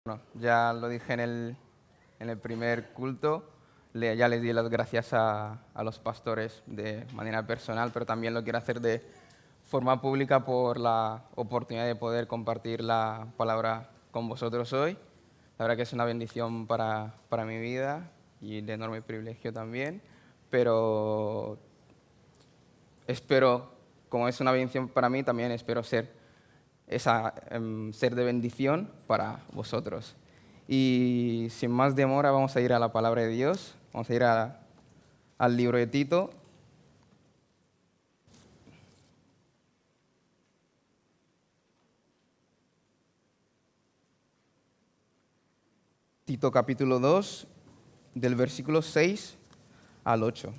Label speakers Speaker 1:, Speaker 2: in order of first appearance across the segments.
Speaker 1: Bueno, ya lo dije en el primer culto, ya les di las gracias a los pastores de manera personal, pero también lo quiero hacer de forma pública por la oportunidad de poder compartir la palabra con vosotros hoy. La verdad que es una bendición para mi vida y de enorme privilegio también, pero espero, como es una bendición para mí, también espero ser de bendición para vosotros. Y sin más demora vamos a ir a la palabra de Dios, vamos a ir al libro de Tito. Tito capítulo 2, del versículo 6 al 8.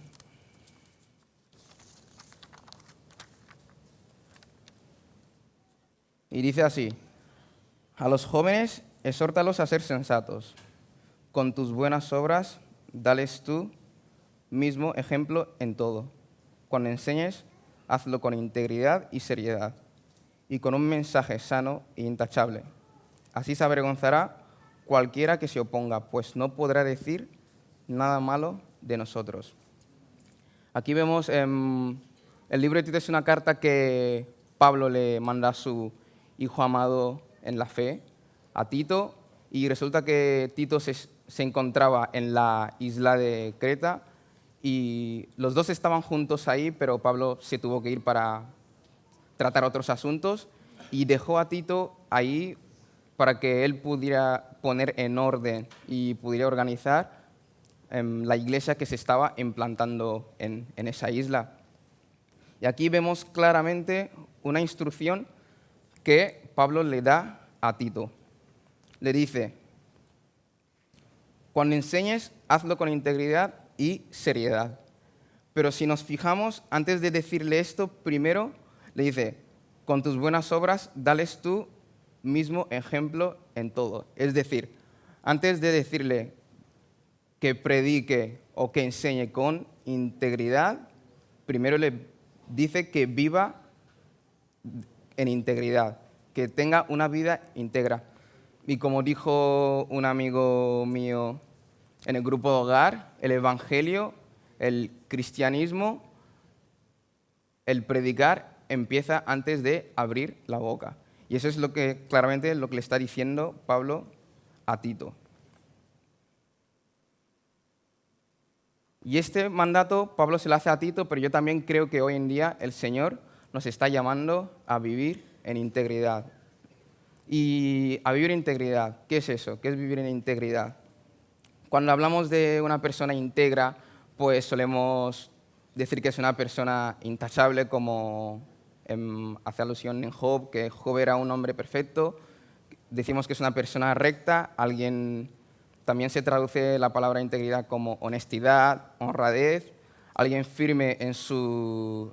Speaker 1: Y dice así: a los jóvenes exhórtalos a ser sensatos, con tus buenas obras dales tú mismo ejemplo en todo. Cuando enseñes, hazlo con integridad y seriedad, y con un mensaje sano e intachable. Así se avergonzará cualquiera que se oponga, pues no podrá decir nada malo de nosotros. Aquí vemos, el libro de Tito es una carta que Pablo le manda a su hijo amado en la fe, a Tito, y resulta que Tito se encontraba en la isla de Creta y los dos estaban juntos ahí, pero Pablo se tuvo que ir para tratar otros asuntos y dejó a Tito ahí para que él pudiera poner en orden y pudiera organizar la iglesia que se estaba implantando en esa isla. Y aquí vemos claramente una instrucción que Pablo le da a Tito. Le dice: cuando enseñes, hazlo con integridad y seriedad. Pero si nos fijamos, antes de decirle esto, primero le dice: con tus buenas obras, dales tú mismo ejemplo en todo. Es decir, antes de decirle que predique o que enseñe con integridad, primero le dice que viva en integridad, que tenga una vida íntegra. Y como dijo un amigo mío en el grupo de hogar, el evangelio, el cristianismo, el predicar empieza antes de abrir la boca. Y eso es claramente lo que le está diciendo Pablo a Tito. Y este mandato Pablo se lo hace a Tito, pero yo también creo que hoy en día el Señor nos está llamando a vivir en integridad. Y a vivir en integridad, ¿qué es eso? ¿Qué es vivir en integridad? Cuando hablamos de una persona íntegra, pues solemos decir que es una persona intachable, como hace alusión en Job, que Job era un hombre perfecto. Decimos que es una persona recta, también se traduce la palabra integridad como honestidad, honradez, alguien firme en su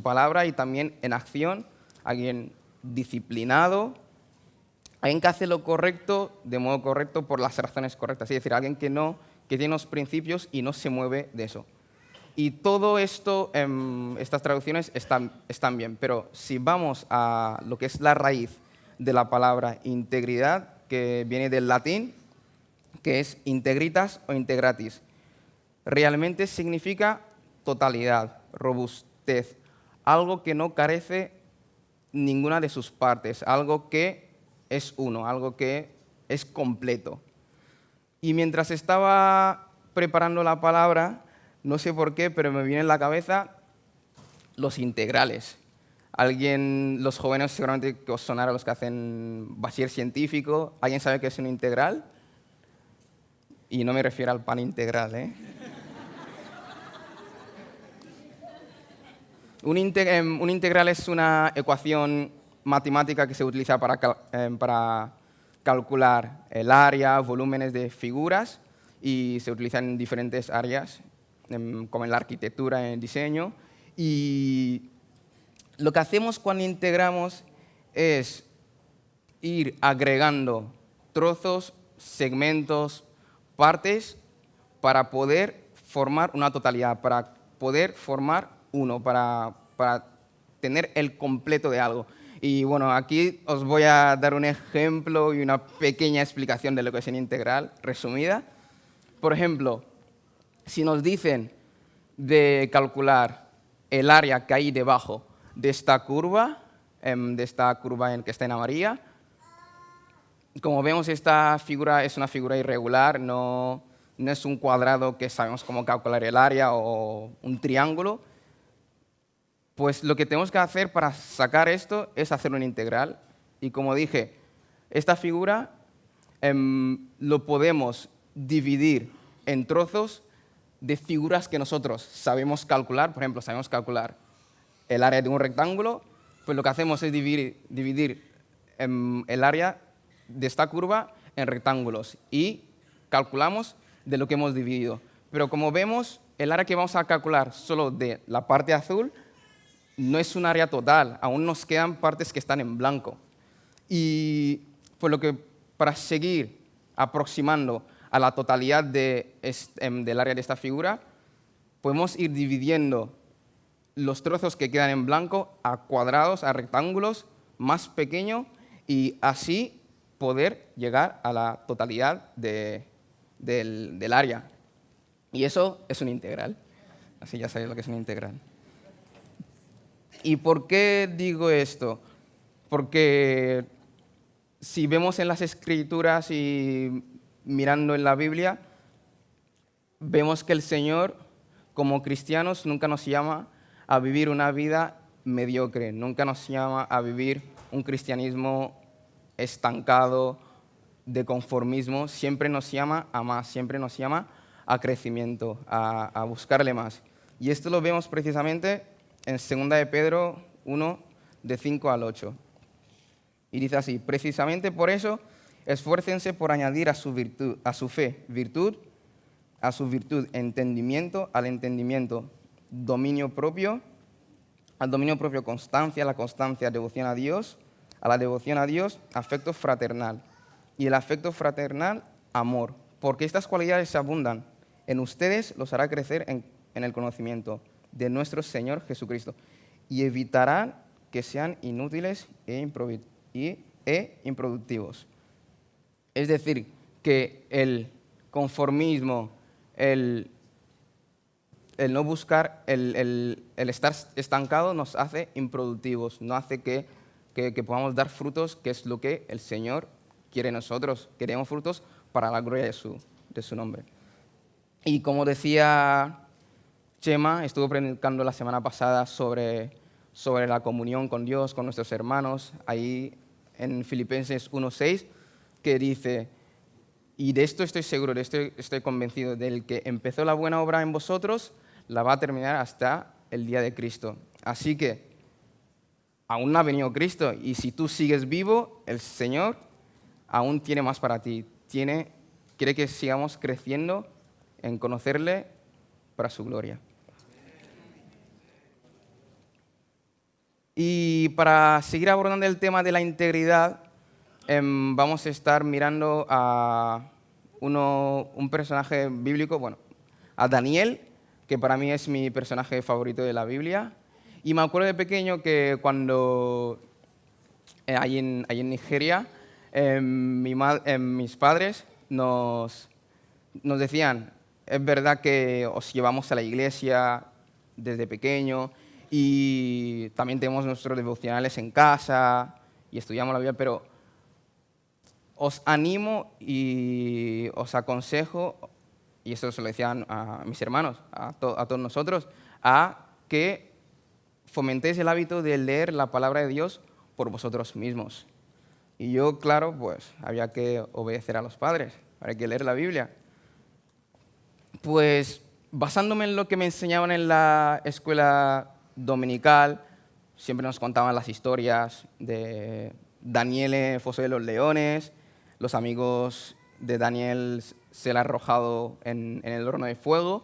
Speaker 1: palabra y también en acción, alguien disciplinado, alguien que hace lo correcto de modo correcto por las razones correctas, es decir, alguien que tiene unos principios y no se mueve de eso. Y todo esto, estas traducciones están bien, pero si vamos a lo que es la raíz de la palabra integridad, que viene del latín, que es integritas o integratis, realmente significa totalidad, robustez, algo que no carece ninguna de sus partes, algo que es uno, algo que es completo. Y mientras estaba preparando la palabra, no sé por qué, pero me viene en la cabeza los integrales. Los jóvenes seguramente que os sonará los que hacen bachiller científico, ¿alguien sabe qué es un integral? Y no me refiero al pan integral, ¿eh? Un integral es una ecuación matemática que se utiliza para calcular el área, volúmenes de figuras, y se utiliza en diferentes áreas, como en la arquitectura, en el diseño. Y lo que hacemos cuando integramos es ir agregando trozos, segmentos, partes para poder formar una totalidad, para poder formar uno, para tener el completo de algo. Y bueno, aquí os voy a dar un ejemplo y una pequeña explicación de la ecuación integral resumida. Por ejemplo, si nos dicen de calcular el área que hay debajo de esta curva en que está en amarilla, como vemos, esta figura es una figura irregular, no es un cuadrado que sabemos cómo calcular el área o un triángulo. Pues lo que tenemos que hacer para sacar esto es hacer una integral. Y como dije, esta figura lo podemos dividir en trozos de figuras que nosotros sabemos calcular. Por ejemplo, sabemos calcular el área de un rectángulo, pues lo que hacemos es dividir el área de esta curva en rectángulos y calculamos de lo que hemos dividido. Pero como vemos, el área que vamos a calcular solo de la parte azul no es un área total, aún nos quedan partes que están en blanco. Y pues para seguir aproximando a la totalidad del área de esta figura, podemos ir dividiendo los trozos que quedan en blanco a cuadrados, a rectángulos más pequeños, y así poder llegar a la totalidad del área. Y eso es una integral. Así ya sabéis lo que es una integral. ¿Y por qué digo esto? Porque si vemos en las Escrituras y mirando en la Biblia, vemos que el Señor, como cristianos, nunca nos llama a vivir una vida mediocre, nunca nos llama a vivir un cristianismo estancado, de conformismo, siempre nos llama a más, siempre nos llama a crecimiento, a buscarle más. Y esto lo vemos precisamente en 2 de Pedro 1, de 5 al 8. Y dice así: precisamente por eso, esfuércense por añadir a su fe, virtud, a su virtud, entendimiento, al entendimiento, dominio propio, al dominio propio, constancia, a la constancia, devoción a Dios, a la devoción a Dios, afecto fraternal, y el afecto fraternal, amor, porque estas cualidades se abundan en ustedes, los hará crecer en el conocimiento de nuestro Señor Jesucristo, y evitarán que sean inútiles e improductivos. Es decir, que el conformismo, el no buscar, el estar estancados nos hace improductivos, no hace que podamos dar frutos, que es lo que el Señor quiere nosotros. Queremos frutos para la gloria de su nombre. Y como decía Chema, estuvo predicando la semana pasada sobre la comunión con Dios, con nuestros hermanos, ahí en Filipenses 1:6, que dice: y de esto estoy seguro, de esto estoy convencido, del que empezó la buena obra en vosotros, la va a terminar hasta el día de Cristo. Así que aún no ha venido Cristo, y si tú sigues vivo, el Señor aún tiene más para ti. Quiere que sigamos creciendo en conocerle para su gloria. Y para seguir abordando el tema de la integridad, vamos a estar mirando a un personaje bíblico, bueno, a Daniel, que para mí es mi personaje favorito de la Biblia. Y me acuerdo de pequeño que cuando allí en Nigeria, mis padres nos decían: es verdad que os llevamos a la iglesia desde pequeño y también tenemos nuestros devocionales en casa y estudiamos la Biblia, pero os animo y os aconsejo, y eso se lo decían a mis hermanos, a todos nosotros, a que fomentéis el hábito de leer la palabra de Dios por vosotros mismos. Y yo, claro, pues había que obedecer a los padres, había que leer la Biblia. Pues basándome en lo que me enseñaban en la escuela dominical, siempre nos contaban las historias de Daniel en el foso de los leones, los amigos de Daniel se le han arrojado en el horno de fuego.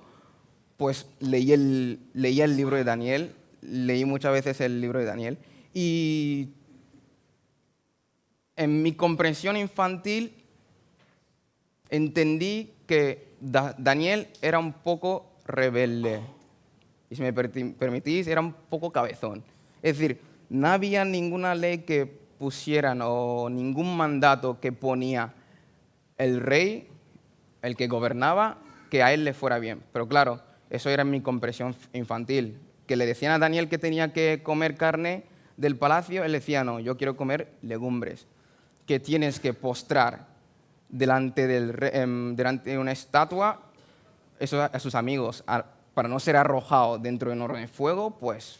Speaker 1: Pues leía el libro de Daniel, leí muchas veces el libro de Daniel, y en mi comprensión infantil entendí que Daniel era un poco rebelde, y si me permitís, era un poco cabezón. Es decir, no había ninguna ley que pusieran o ningún mandato que ponía el rey, el que gobernaba, que a él le fuera bien. Pero claro, eso era mi comprensión infantil. Que le decían a Daniel que tenía que comer carne del palacio, él decía, no, yo quiero comer legumbres. Que tienes que postrar delante de una estatua eso a sus amigos para no ser arrojado dentro de un horno de fuego, pues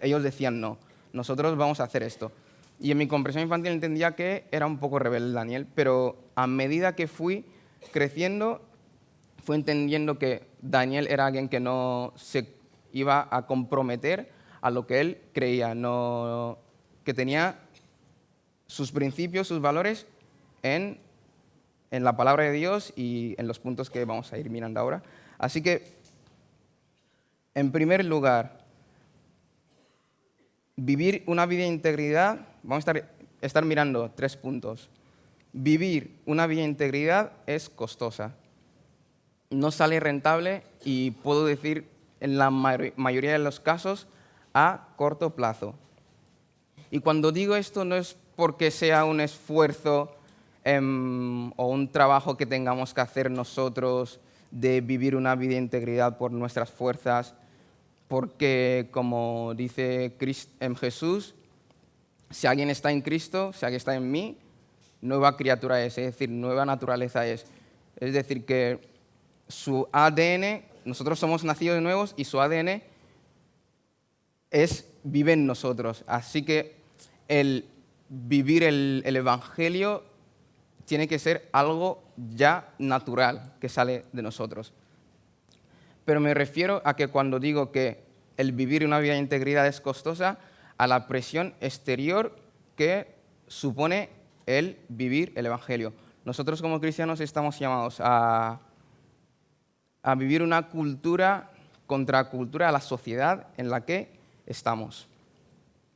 Speaker 1: ellos decían no, nosotros vamos a hacer esto. Y en mi comprensión infantil entendía que era un poco rebelde Daniel, pero a medida que fui creciendo, fui entendiendo que Daniel era alguien que no se iba a comprometer a lo que él creía, que tenía sus principios, sus valores en la palabra de Dios y en los puntos que vamos a ir mirando ahora. Así que, en primer lugar, vivir una vida de integridad, vamos a estar mirando 3 puntos. Vivir una vida de integridad es costosa. No sale rentable y puedo decir en la mayoría de los casos a corto plazo. Y cuando digo esto no es porque sea un esfuerzo o un trabajo que tengamos que hacer nosotros de vivir una vida de integridad por nuestras fuerzas, porque como dice Jesús, si alguien está en Cristo, si alguien está en mí, nueva criatura es decir, nueva naturaleza es. Es decir, que su ADN, nosotros somos nacidos de nuevos y su ADN vive en nosotros. Así que el vivir el Evangelio tiene que ser algo ya natural que sale de nosotros. Pero me refiero a que cuando digo que el vivir una vida de integridad es costosa, a la presión exterior que supone el vivir el Evangelio. Nosotros como cristianos estamos llamados a vivir una contracultura a la sociedad en la que estamos.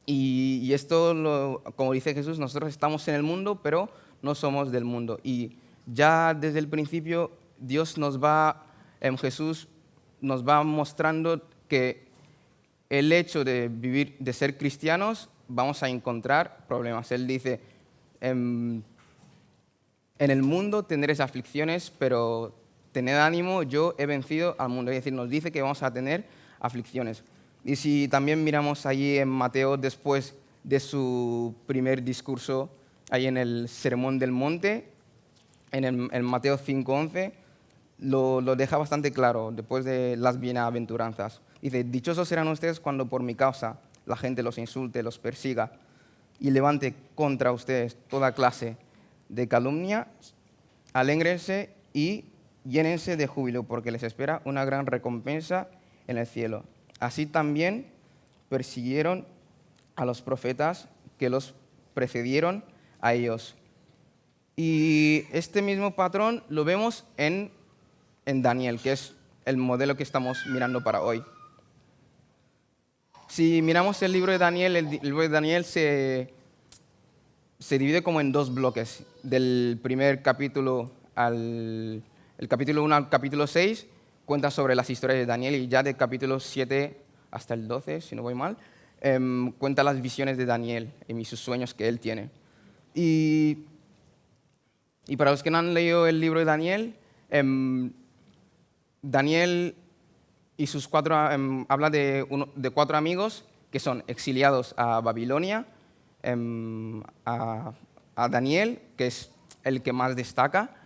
Speaker 1: Y esto, como dice Jesús, nosotros estamos en el mundo, pero no somos del mundo. Y ya desde el principio Jesús nos va mostrando que el hecho de vivir, de ser cristianos, vamos a encontrar problemas. Él dice, en el mundo tendréis aflicciones, pero tened ánimo, yo he vencido al mundo. Es decir, nos dice que vamos a tener aflicciones. Y si también miramos allí en Mateo, después de su primer discurso, ahí en el Sermón del Monte, en Mateo 5:11, lo deja bastante claro, después de las bienaventuranzas. Dice, dichosos serán ustedes cuando por mi causa la gente los insulte, los persiga y levante contra ustedes toda clase de calumnia. Alégrense y llénense de júbilo, porque les espera una gran recompensa en el cielo. Así también persiguieron a los profetas que los precedieron a ellos. Y este mismo patrón lo vemos en Daniel, que es el modelo que estamos mirando para hoy. Si miramos el libro de Daniel, el libro de Daniel se divide como en 2 bloques. Del primer capítulo el capítulo 1 al capítulo 6 cuenta sobre las historias de Daniel, y ya del capítulo 7 hasta el 12, si no voy mal, cuenta las visiones de Daniel y sus sueños que él tiene. Y para los que no han leído el libro de Daniel, Daniel y sus habla de 4 amigos que son exiliados a Babilonia, a Daniel, que es el que más destaca,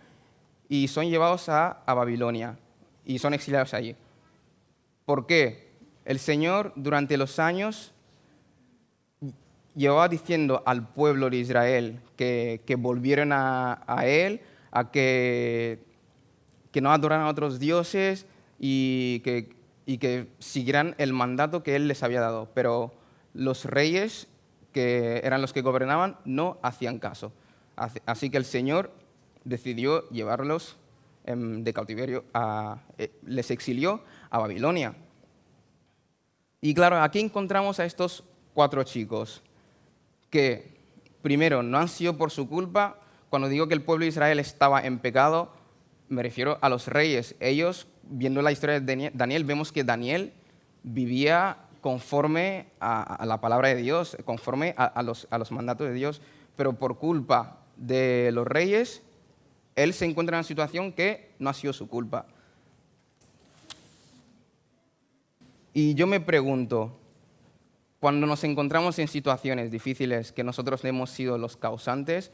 Speaker 1: y son llevados a Babilonia y son exiliados allí. ¿Por qué? El Señor durante los años llevaba diciendo al pueblo de Israel que volvieran a Él, a que no adoraran a otros dioses y que siguieran el mandato que Él les había dado. Pero los reyes, que eran los que gobernaban, no hacían caso. Así que el Señor decidió llevarlos de cautiverio, les exilió a Babilonia. Y claro, aquí encontramos a estos 4 chicos que, primero, no han sido por su culpa. Cuando digo que el pueblo de Israel estaba en pecado, me refiero a los reyes. Ellos, viendo la historia de Daniel, vemos que Daniel vivía conforme a la palabra de Dios, conforme a los mandatos de Dios, pero por culpa de los reyes, él se encuentra en una situación que no ha sido su culpa. Y yo me pregunto, cuando nos encontramos en situaciones difíciles que nosotros hemos sido los causantes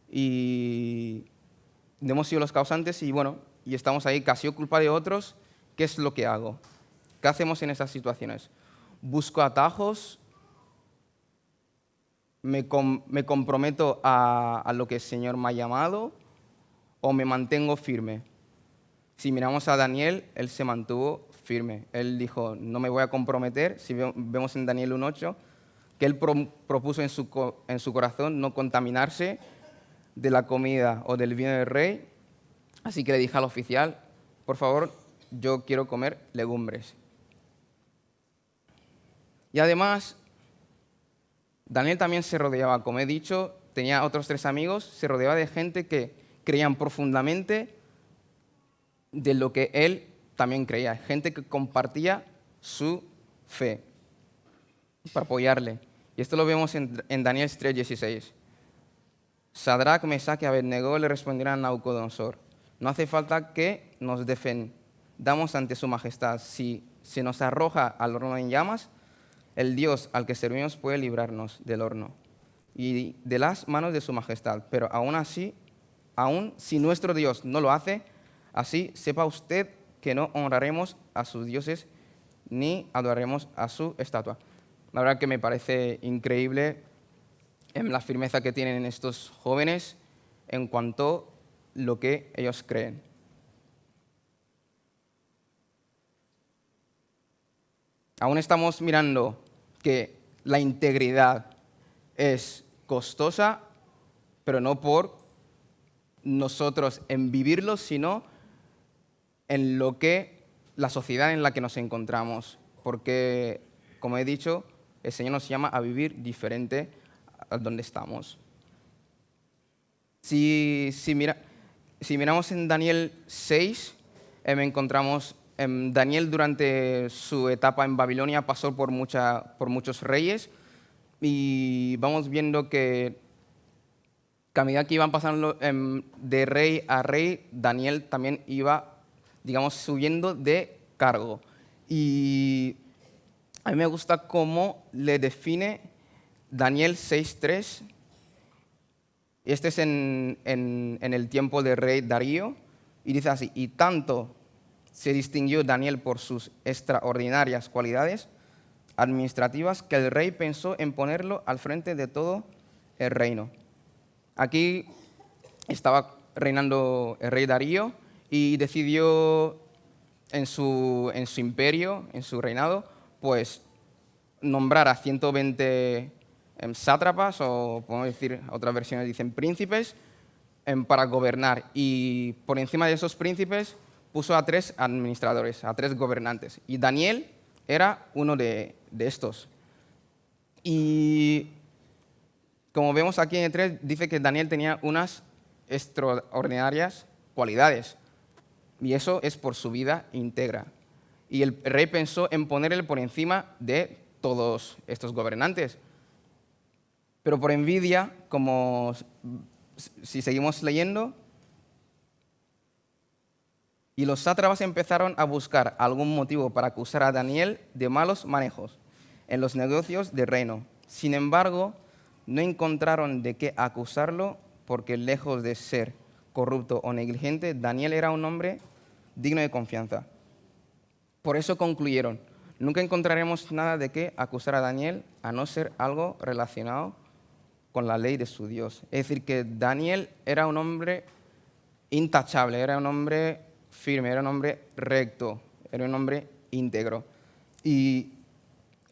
Speaker 1: y bueno, y estamos ahí, que ha sido culpa de otros, ¿qué es lo que hago? ¿Qué hacemos en esas situaciones? ¿Busco atajos? ¿Me comprometo a lo que el Señor me ha llamado? ¿O me mantengo firme? Si miramos a Daniel, él se mantuvo firme. Él dijo, no me voy a comprometer. Si vemos en Daniel 1:8, que él propuso en su corazón no contaminarse de la comida o del vino del rey. Así que le dije al oficial, por favor, yo quiero comer legumbres. Y además, Daniel también se rodeaba, como he dicho, tenía otros 3 amigos, se rodeaba de gente que creían profundamente de lo que él también creía, gente que compartía su fe para apoyarle. Y esto lo vemos en Daniel 3:16. Sadrach, Mesach y Abednego le respondieron a Nabucodonosor, no hace falta que nos defendamos ante su majestad. Si se nos arroja al horno en llamas, el Dios al que servimos puede librarnos del horno y de las manos de su majestad. Pero aún así, aún si nuestro Dios no lo hace, así sepa usted que no honraremos a sus dioses ni adoraremos a su estatua. La verdad que me parece increíble la firmeza que tienen estos jóvenes en cuanto a lo que ellos creen. Aún estamos mirando que la integridad es costosa, pero no por nosotros en vivirlo, sino en lo que la sociedad en la que nos encontramos. Porque, como he dicho, el Señor nos llama a vivir diferente a donde estamos. Si miramos en Daniel 6, encontramos Daniel durante su etapa en Babilonia pasó por muchos reyes y vamos viendo que a medida que iban pasando de rey a rey, Daniel también iba, digamos, subiendo de cargo. Y a mí me gusta cómo le define Daniel 6:3. Este es en el tiempo del rey Darío, y dice así, y tanto se distinguió Daniel por sus extraordinarias cualidades administrativas que el rey pensó en ponerlo al frente de todo el reino. Aquí estaba reinando el rey Darío y decidió en su imperio, en su reinado, pues nombrar a 120 sátrapas, o podemos decir, otras versiones dicen príncipes, para gobernar. Y por encima de esos príncipes puso a 3 administradores, a 3 gobernantes. Y Daniel era uno de estos. Y como vemos aquí en el 3, dice que Daniel tenía unas extraordinarias cualidades. Y eso es por su vida íntegra. Y el rey pensó en ponerle por encima de todos estos gobernantes. Pero por envidia, como si seguimos leyendo, y los sátrapas empezaron a buscar algún motivo para acusar a Daniel de malos manejos en los negocios del reino. Sin embargo, no encontraron de qué acusarlo porque lejos de ser corrupto o negligente, Daniel era un hombre digno de confianza. Por eso concluyeron, nunca encontraremos nada de qué acusar a Daniel a no ser algo relacionado con la ley de su Dios. Es decir, que Daniel era un hombre intachable, era un hombre firme, era un hombre recto, era un hombre íntegro. Y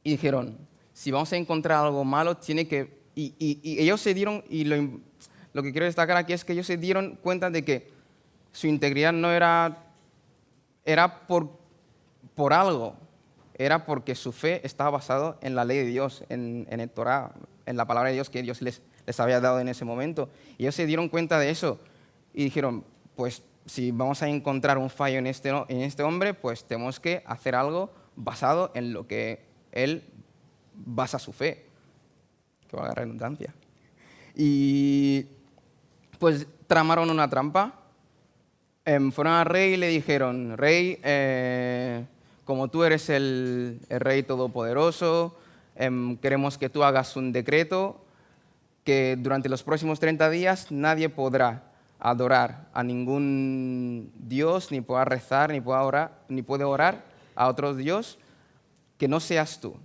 Speaker 1: dijeron, si vamos a encontrar algo malo, tiene que... Y ellos se dieron, y lo que quiero destacar aquí es que ellos se dieron cuenta de que su integridad no era por algo, era porque su fe estaba basada en la ley de Dios, en el Torá, en la palabra de Dios que Dios les había dado en ese momento. Y ellos se dieron cuenta de eso y dijeron, pues si vamos a encontrar un fallo en este hombre, pues tenemos que hacer algo basado en lo que él basa su fe, que valga la redundancia. Y pues tramaron una trampa. Fueron al rey y le dijeron, rey, como tú eres el rey todopoderoso, queremos que tú hagas un decreto que durante los próximos 30 días nadie podrá adorar a ningún dios, ni pueda rezar, ni puede orar a otro dios que no seas tú.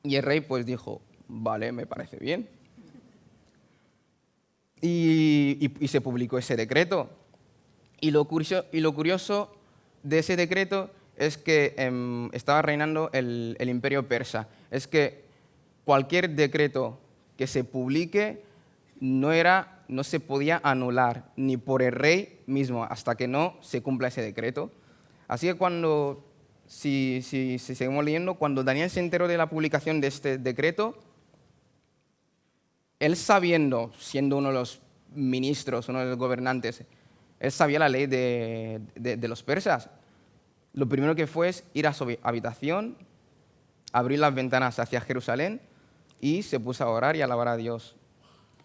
Speaker 1: Y el rey pues dijo, vale, me parece bien. Y se publicó ese decreto. Y lo curioso de ese decreto es que estaba reinando el imperio persa. Es que cualquier decreto que se publique no se podía anular ni por el rey mismo hasta que no se cumpla ese decreto. Así que si seguimos leyendo, cuando Daniel se enteró de la publicación de este decreto, él sabiendo, siendo uno de los ministros, uno de los gobernantes, él sabía la ley de los persas. Lo primero que fue es ir a su habitación, abrir las ventanas hacia Jerusalén y se puso a orar y a alabar a Dios,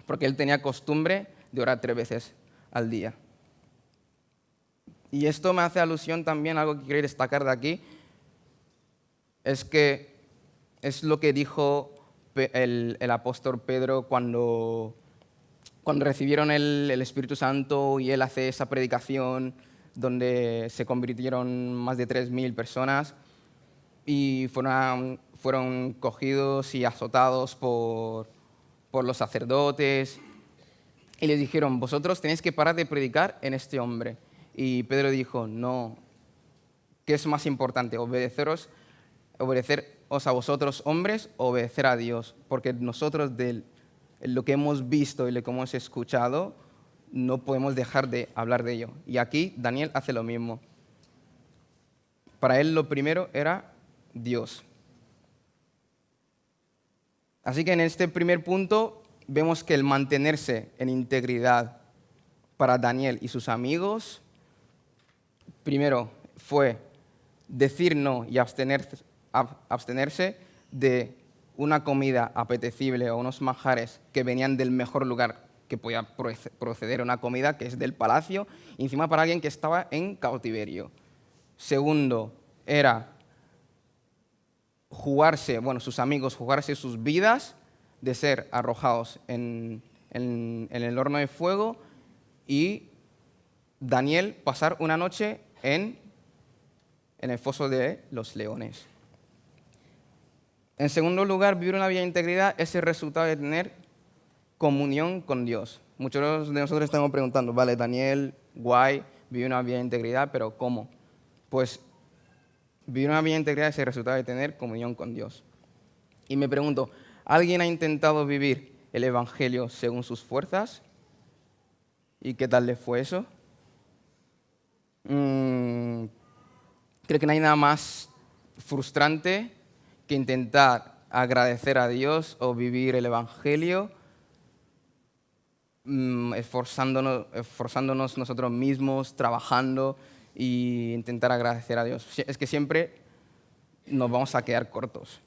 Speaker 1: porque él tenía costumbre de orar 3 veces al día. Y esto me hace alusión también a algo que quiero destacar de aquí, es que es lo que dijo el apóstol Pedro cuando recibieron el Espíritu Santo y él hace esa predicación donde se convirtieron más de 3.000 personas y fueron cogidos y azotados por los sacerdotes y les dijeron, vosotros tenéis que parar de predicar en este hombre. Y Pedro dijo, no, ¿qué es más importante? ¿Obedeceros a vosotros hombres o obedecer a Dios? Porque nosotros lo que hemos visto y lo que hemos escuchado, no podemos dejar de hablar de ello. Y aquí Daniel hace lo mismo. Para él lo primero era Dios. Así que en este primer punto vemos que el mantenerse en integridad para Daniel y sus amigos, primero fue decir no y abstenerse de una comida apetecible o unos manjares que venían del mejor lugar que podía proceder a una comida, que es del palacio, y encima para alguien que estaba en cautiverio. Segundo, era sus amigos jugarse sus vidas de ser arrojados en el horno de fuego y Daniel pasar una noche en el foso de los leones. En segundo lugar, vivir una vida de integridad es el resultado de tener comunión con Dios. Muchos de nosotros estamos preguntando, vale, Daniel, guay, vive una vida de integridad, pero ¿cómo? Pues vivir una vida de integridad es el resultado de tener comunión con Dios. Y me pregunto, ¿alguien ha intentado vivir el Evangelio según sus fuerzas? ¿Y qué tal le fue eso? Creo que no hay nada más frustrante que intentar agradecer a Dios o vivir el Evangelio esforzándonos nosotros mismos, trabajando e intentar agradecer a Dios. Es que siempre nos vamos a quedar cortos.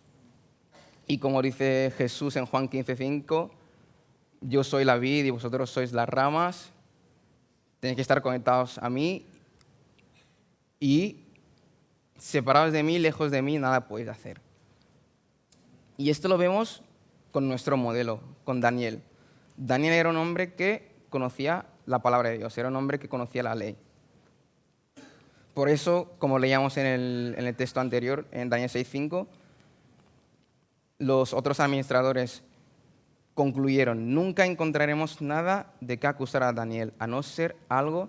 Speaker 1: Y como dice Jesús en Juan 15:5, yo soy la vid y vosotros sois las ramas, tenéis que estar conectados a mí y separados de mí, lejos de mí, nada podéis hacer. Y esto lo vemos con nuestro modelo, con Daniel. Daniel era un hombre que conocía la palabra de Dios, era un hombre que conocía la ley. Por eso, como leíamos en el texto anterior, en Daniel 6:5, los otros administradores concluyeron, nunca encontraremos nada de qué acusar a Daniel, a no ser algo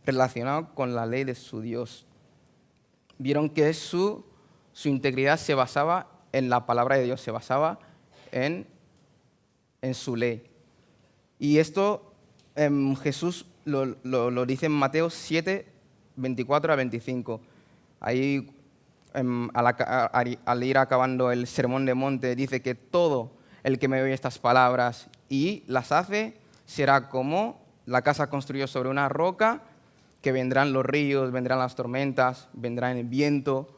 Speaker 1: relacionado con la ley de su Dios. Vieron que su integridad se basaba en la palabra de Dios, se basaba en su ley. Y esto Jesús lo dice en Mateo 7:24-25. Ahí, al ir acabando el Sermón de Monte, dice que todo el que me oye estas palabras y las hace será como la casa construida sobre una roca, que vendrán los ríos, vendrán las tormentas, vendrá el viento,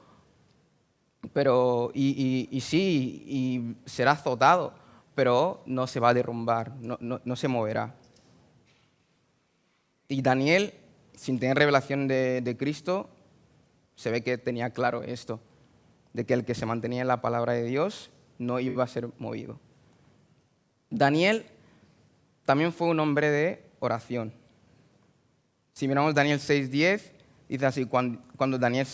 Speaker 1: pero, y sí, y será azotado, pero no se va a derrumbar, no se moverá. Y Daniel, sin tener revelación de Cristo, se ve que tenía claro esto, de que el que se mantenía en la palabra de Dios no iba a ser movido. Daniel también fue un hombre de oración. Si miramos Daniel 6:10, dice así, cuando Daniel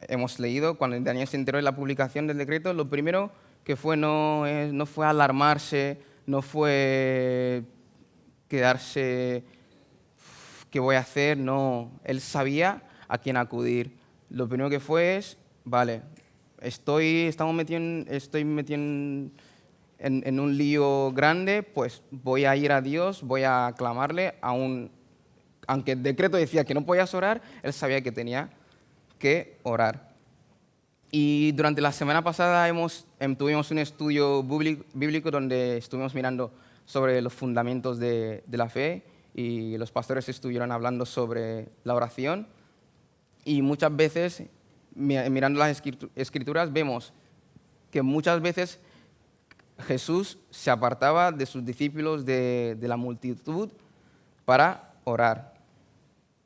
Speaker 1: hemos leído, cuando Daniel se enteró de la publicación del decreto, lo primero que fue no fue alarmarse, no fue quedarse, ¿qué voy a hacer? No, él sabía a quién acudir. Lo primero que fue es, vale, estoy metido en un lío grande, pues voy a ir a Dios, voy a clamarle, aunque el decreto decía que no podías orar, él sabía que tenía que orar. Y durante la semana pasada tuvimos un estudio bíblico donde estuvimos mirando sobre los fundamentos de la fe y los pastores estuvieron hablando sobre la oración. Y muchas veces, mirando las escrituras, vemos que muchas veces Jesús se apartaba de sus discípulos de la multitud para orar.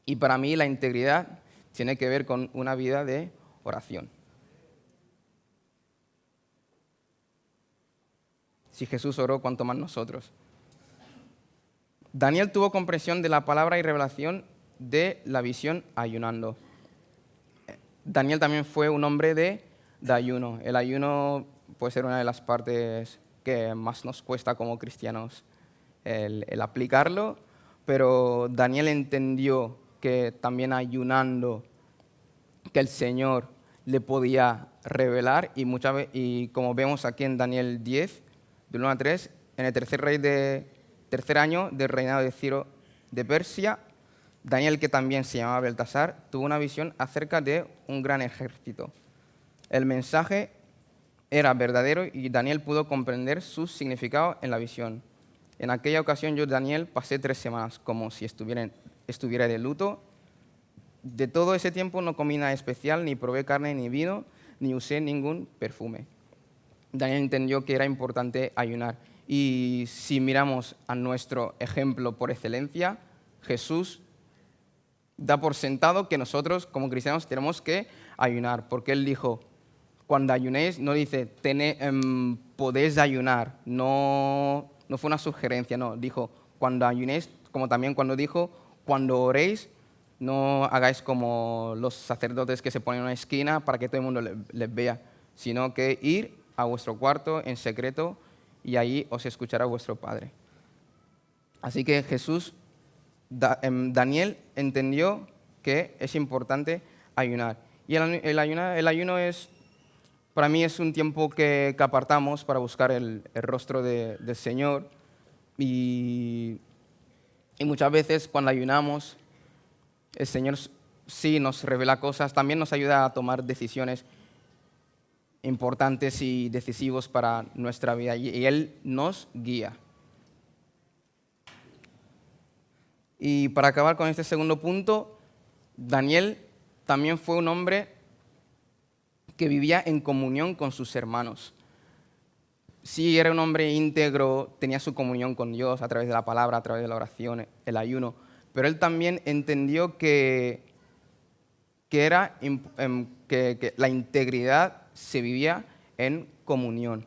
Speaker 1: Y para mí la integridad tiene que ver con una vida de oración. Si Jesús oró, ¿cuánto más nosotros? Daniel tuvo comprensión de la palabra y revelación de la visión ayunando. Daniel también fue un hombre de ayuno. El ayuno puede ser una de las partes que más nos cuesta como cristianos el aplicarlo, pero Daniel entendió que también ayunando que el Señor le podía revelar y como vemos aquí en Daniel 10, del 1 a 3, en el tercer año del reinado de Ciro de Persia, Daniel, que también se llamaba Beltasar, tuvo una visión acerca de un gran ejército. El mensaje era verdadero y Daniel pudo comprender su significado en la visión. En aquella ocasión yo, Daniel, pasé 3 semanas como si estuviera de luto. De todo ese tiempo no comí nada especial, ni probé carne ni vino, ni usé ningún perfume. Daniel entendió que era importante ayunar. Y si miramos a nuestro ejemplo por excelencia, Jesús da por sentado que nosotros como cristianos tenemos que ayunar, porque Él dijo, cuando ayunéis, no dice, podéis ayunar, no fue una sugerencia, no, dijo, cuando ayunéis, como también cuando dijo, cuando oréis, no hagáis como los sacerdotes que se ponen en una esquina para que todo el mundo les vea, sino que ir a vuestro cuarto en secreto y allí os escuchará vuestro Padre. Así que Daniel entendió que es importante ayunar. Y el ayuno para mí es un tiempo que apartamos para buscar el rostro del Señor. Y muchas veces cuando ayunamos, el Señor sí nos revela cosas, también nos ayuda a tomar decisiones importantes y decisivos para nuestra vida. Y Él nos guía. Y para acabar con este segundo punto, Daniel también fue un hombre que vivía en comunión con sus hermanos. Sí, era un hombre íntegro, tenía su comunión con Dios a través de la palabra, a través de la oración, el ayuno, pero él también entendió que la integridad se vivía en comunión.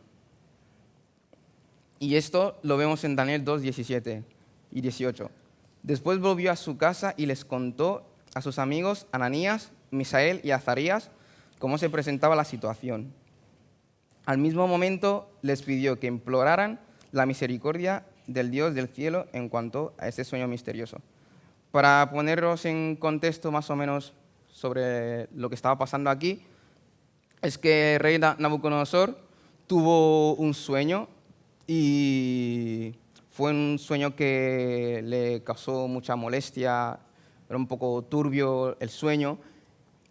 Speaker 1: Y esto lo vemos en Daniel 2, 17 y 18. Después volvió a su casa y les contó a sus amigos Ananías, Misael y Azarías cómo se presentaba la situación. Al mismo momento les pidió que imploraran la misericordia del Dios del cielo en cuanto a este sueño misterioso. Para poneros en contexto más o menos sobre lo que estaba pasando aquí, es que el rey Nabucodonosor tuvo un sueño y fue un sueño que le causó mucha molestia, era un poco turbio el sueño,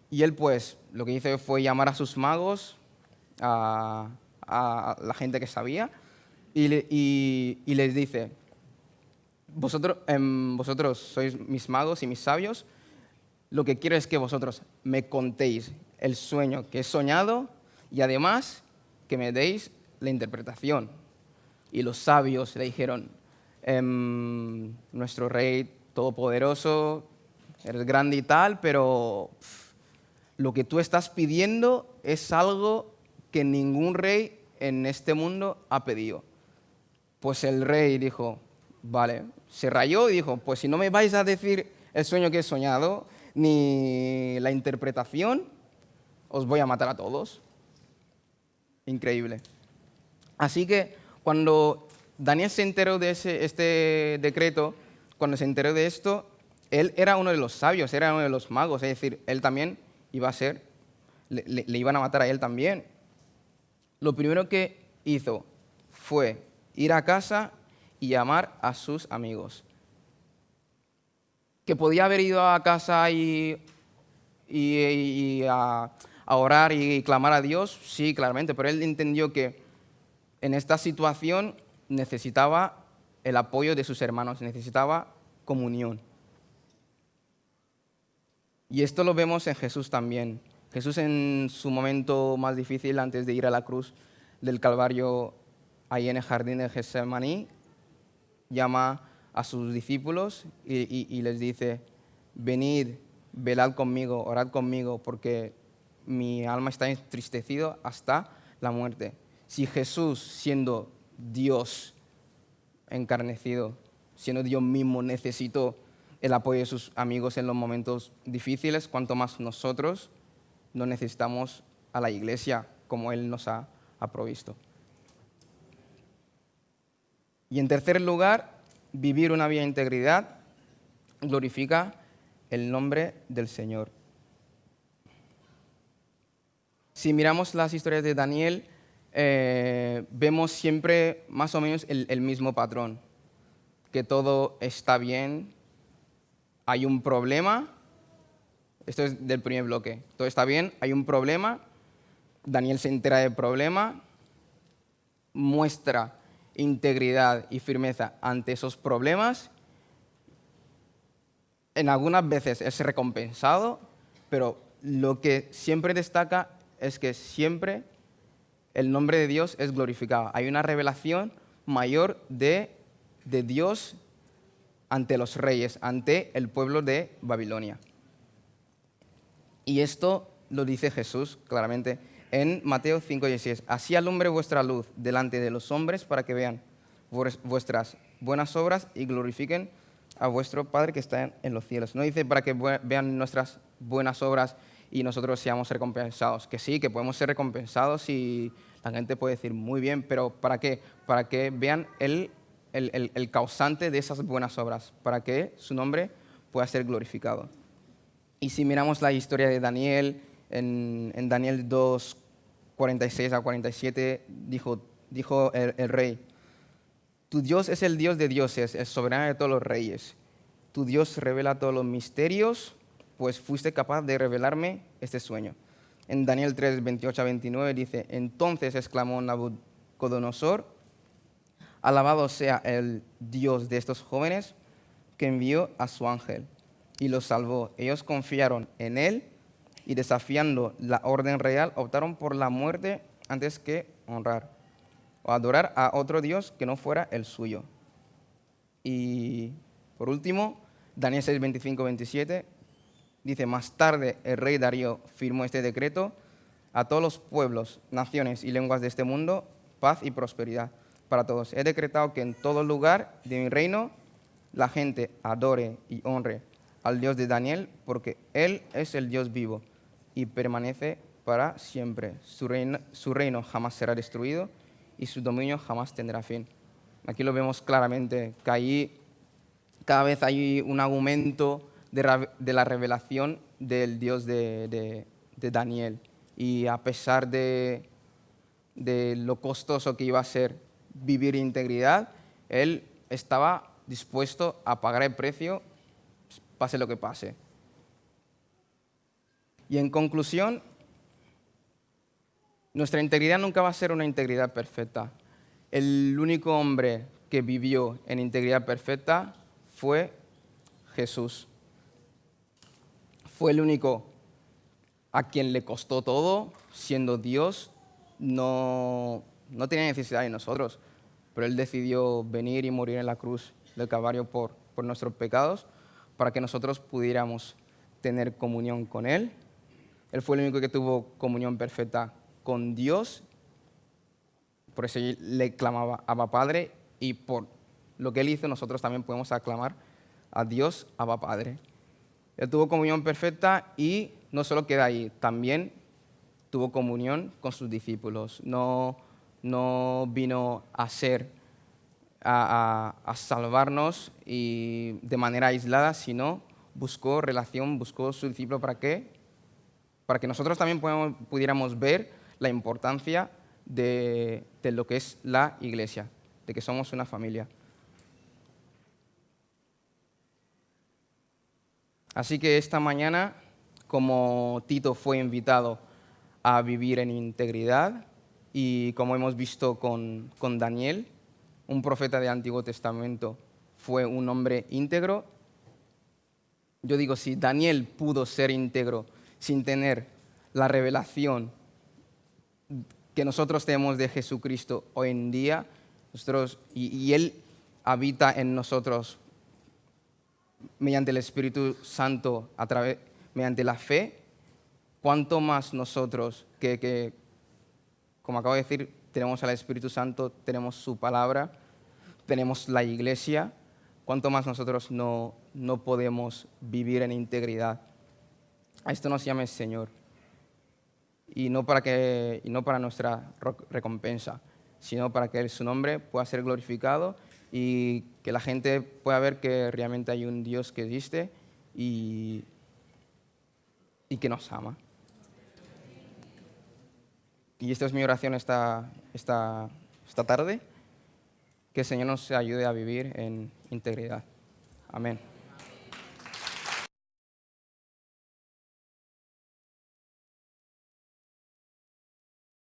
Speaker 1: y él pues lo que hizo fue llamar a sus magos, a la gente que sabía, y les dice, vosotros sois mis magos y mis sabios, lo que quiero es que vosotros me contéis el sueño que he soñado y además que me deis la interpretación. Y los sabios le dijeron, nuestro rey todopoderoso, eres grande y tal, pero lo que tú estás pidiendo es algo que ningún rey en este mundo ha pedido. Pues el rey dijo, vale, se rayó y dijo, pues si no me vais a decir el sueño que he soñado, ni la interpretación, os voy a matar a todos. Increíble. Así que cuando Daniel se enteró de este decreto, cuando se enteró de esto, él era uno de los sabios, era uno de los magos, es decir, él también iba a ser, le iban a matar a él también. Lo primero que hizo fue ir a casa y llamar a sus amigos. Que podía haber ido a casa y a orar y clamar a Dios, sí, claramente, pero él entendió que en esta situación necesitaba el apoyo de sus hermanos, necesitaba comunión. Y esto lo vemos en Jesús también. Jesús en su momento más difícil, antes de ir a la cruz del Calvario, ahí en el jardín de Getsemaní, llama a sus discípulos y les dice, venid, velad conmigo, orad conmigo, porque mi alma está entristecida hasta la muerte. Si Jesús, siendo Dios encarnecido, siendo Dios mismo, necesitó el apoyo de sus amigos en los momentos difíciles, cuanto más nosotros no necesitamos a la iglesia como Él nos ha provisto. Y en tercer lugar, vivir una vida de integridad glorifica el nombre del Señor. Si miramos las historias de Daniel, vemos siempre más o menos el mismo patrón, que todo está bien, hay un problema, esto es del primer bloque, todo está bien, hay un problema, Daniel se entera del problema, muestra integridad y firmeza ante esos problemas, en algunas veces es recompensado, pero lo que siempre destaca es que siempre el nombre de Dios es glorificado. Hay una revelación mayor de Dios ante los reyes, ante el pueblo de Babilonia. Y esto lo dice Jesús claramente en Mateo 5:16. Así alumbre vuestra luz delante de los hombres para que vean vuestras buenas obras y glorifiquen a vuestro Padre que está en los cielos. No dice para que vean nuestras buenas obras y nosotros seamos recompensados. Que sí, que podemos ser recompensados y la gente puede decir muy bien, pero ¿para qué? Para que vean el causante de esas buenas obras, para que su nombre pueda ser glorificado. Y si miramos la historia de Daniel, en Daniel 2, 46 a 47, dijo el rey, tu Dios es el Dios de dioses, el soberano de todos los reyes. Tu Dios revela todos los misterios, pues fuiste capaz de revelarme este sueño. En Daniel 3, 28 a 29 dice, entonces exclamó Nabucodonosor, alabado sea el Dios de estos jóvenes que envió a su ángel y los salvó. Ellos confiaron en él y desafiando la orden real optaron por la muerte antes que honrar o adorar a otro Dios que no fuera el suyo. Y por último, Daniel 6, 25, 27 dice, más tarde el rey Darío firmó este decreto a todos los pueblos, naciones y lenguas de este mundo, paz y prosperidad para todos. He decretado que en todo lugar de mi reino la gente adore y honre al Dios de Daniel, porque Él es el Dios vivo y permanece para siempre. Su reino jamás será destruido y su dominio jamás tendrá fin. Aquí lo vemos claramente, que ahí cada vez hay un aumento de la revelación del Dios de Daniel. Y a pesar de lo costoso que iba a ser vivir integridad, él estaba dispuesto a pagar el precio, pase lo que pase. Y en conclusión, nuestra integridad nunca va a ser una integridad perfecta. El único hombre que vivió en integridad perfecta fue Jesús. Fue el único a quien le costó todo, siendo Dios no tenía necesidad de nosotros, pero Él decidió venir y morir en la cruz del Calvario por nuestros pecados, para que nosotros pudiéramos tener comunión con Él. Él fue el único que tuvo comunión perfecta con Dios, por eso le clamaba Abba Padre, y por lo que Él hizo nosotros también podemos aclamar a Dios Abba Padre. Él tuvo comunión perfecta y no solo queda ahí, también tuvo comunión con sus discípulos. No vino a salvarnos y de manera aislada, sino buscó relación, buscó su discípulo. ¿Para qué? Para que nosotros también pudiéramos ver la importancia de lo que es la iglesia, de que somos una familia. Así que esta mañana, como Tito fue invitado a vivir en integridad y como hemos visto con Daniel, un profeta del Antiguo Testamento fue un hombre íntegro. Yo digo, si Daniel pudo ser íntegro sin tener la revelación que nosotros tenemos de Jesucristo hoy en día, y Él habita en nosotros mediante el Espíritu Santo, mediante la fe, cuánto más nosotros que, como acabo de decir, tenemos al Espíritu Santo, tenemos su palabra, tenemos la iglesia, cuánto más nosotros no podemos vivir en integridad. A esto nos llama el Señor. Y no para nuestra recompensa, sino para que su nombre pueda ser glorificado y que la gente pueda ver que realmente hay un Dios que existe y que nos ama. Y esta es mi oración esta tarde, que el Señor nos ayude a vivir en integridad. Amén.